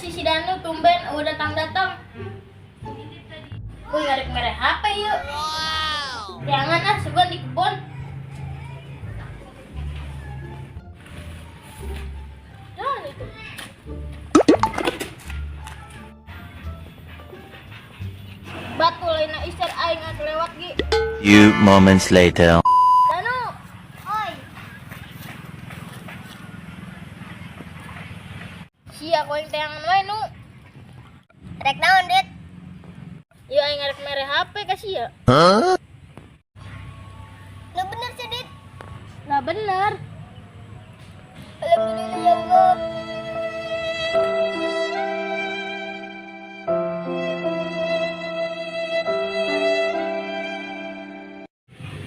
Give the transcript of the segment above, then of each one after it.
si Danu tumben udah datang-datang. Gue ngarek merek HP yuk. Jangan ah, sebulan di kebun. Jangan itu. Batu lain isar aing lewat gi. Few moments later. Danu, oi. Sia ko yang teangan wae nu. Rek naon, Dit? Iya aing ngarek mere HP ka sia. Huh? Lah bener sih, Dit. Lah bener. Alhamdulillah ya Allah.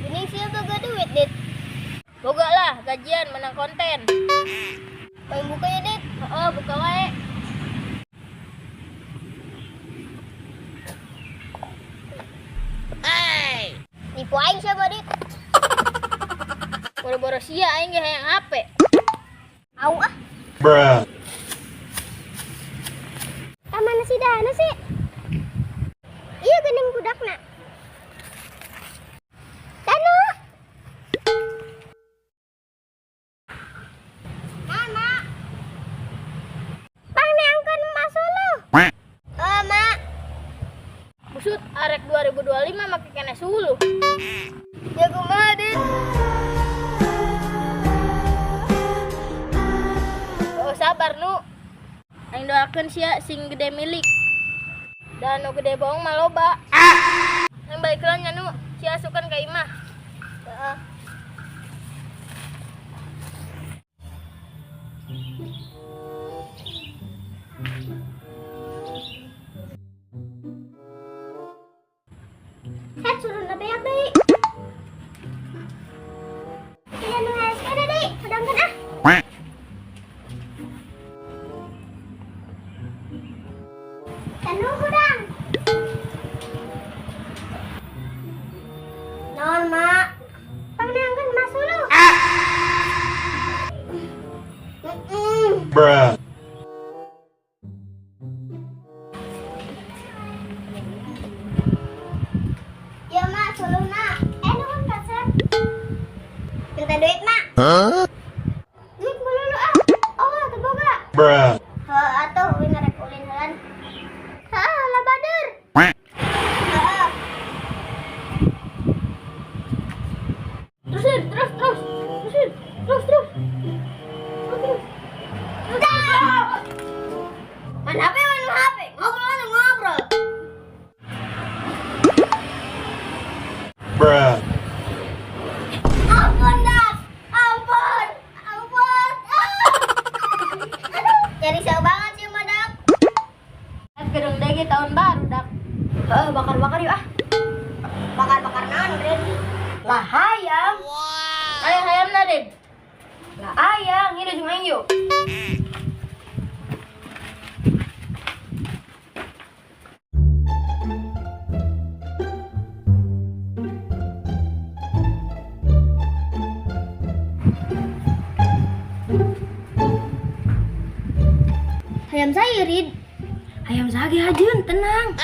Ini siapa gak duit, Dit? Boga lah, gajian menang konten. Main buka ya, Dit? Oh, buka wae. Hey! Nipu aing siapa, Dit? Boro-boro sia aing ge hayang HP. Au ah. Bruh. Kamana si Danu sih? Iya geuning budakna. Danu. Mama. Pang neangkeun emas suluh. Mak. Busut arek 2025 make kene suluh. Ya kumaha, Dit? Oh, sabar nu. Aing doakeun sia sing gede milik. Dan nu gede bohong mah loba. Yang balik lah nya nu sia asukan ka imah. Heeh. Suruh na beak deui. Iya nu es kada deui, pedangkeun ah. Danu hudang. Naon, Mak? Pangneangkeun emas suluh. Bruh. Ya, Mak, suluhna. Nuhun kasep. Minta duit, Mak. Huh? Duit melulu ah. Oh, teu boga. Bruh. Heuh atuh we ngarek ulin heula. Hah, lah bader. Heeh. Terusin, terus. Terusin. Terus. Udah. Mana HP, mana HP? Ngobrol. Bruh. Ampun, Das. Ampun. Aduh, jadi seru banget sih, Madak. Gedung DG tahun baru, Dak. Bakar yuk ah. Bakar naon, Rin? Lah hayam. Wow. Ayo hayam na, Rin. Lah ayang, ini jeung aing yuk. Hayam saya, Rid. Hayam sage hajeun, tenang.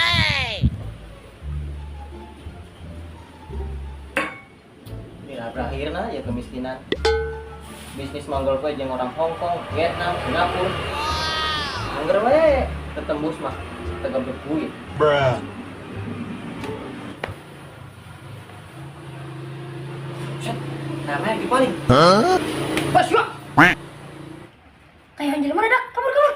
Bila berakhirna ya kemiskinan. Bisnis manggol gue jeung orang Hong Kong, Vietnam, Singapura. Angger we ketembus mah tegembus duit. Bruh. Set, namanya di paling. Huh? Pas yuk. Kayak anjir mana, Dak? Kabur.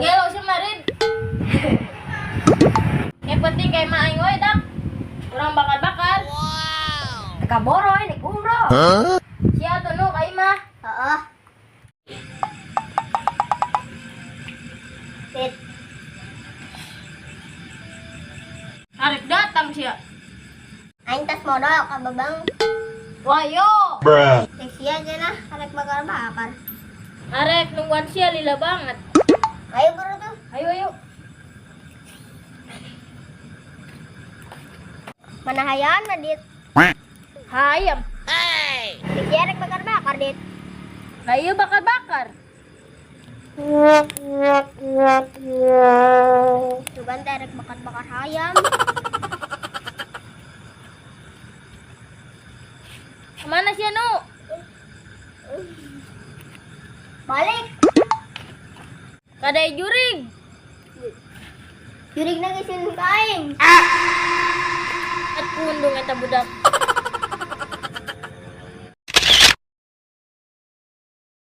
Gelo sih, Marin. Yang penting kayak mak aing we, Dak. Urang bakar. Wow. Teka boro ini umroh. Huh? Sia tuh nu ka imah. Heeh. Sit. Arek datang sia. Aing tas modal ka Babang. Wah yo. Bruh. Cek sia aja nah, arek bakar. Arek nungguan sia lila banget. Ayo bro tuh. Ayo. Mana hayam, Nadit? Hayam. Hey. Dikerek bakar-bakar, Dit. Lah iya bakar-bakar. Coba terek bakar-bakar ayam. Kemana sih Anu? Balik. Kadai juring. Jurig na gisin kain. At kundung eta budak.